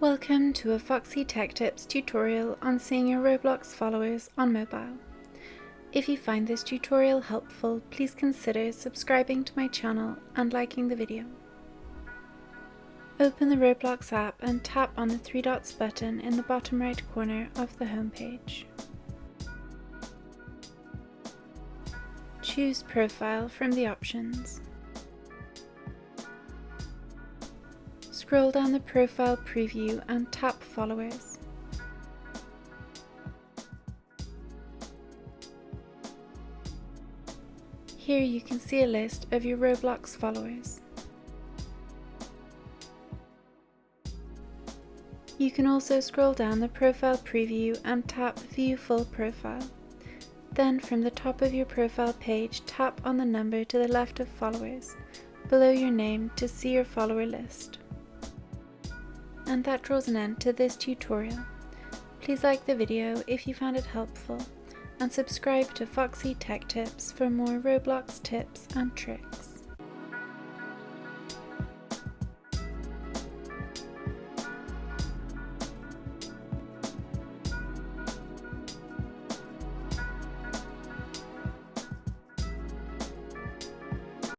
Welcome to a Foxy Tech Tips tutorial on seeing your Roblox followers on mobile. If you find this tutorial helpful, please consider subscribing to my channel and liking the video. Open the Roblox app and tap on the three dots button in the bottom right corner of the home page. Choose Profile from the options. Scroll down the profile preview and tap Followers. Here you can see a list of your Roblox followers. You can also scroll down the profile preview and tap View Full Profile. Then from the top of your profile page, tap on the number to the left of followers, below your name, to see your follower list. And that draws an end to this tutorial. Please like the video if you found it helpful, and subscribe to Foxy Tech Tips for more Roblox tips and tricks.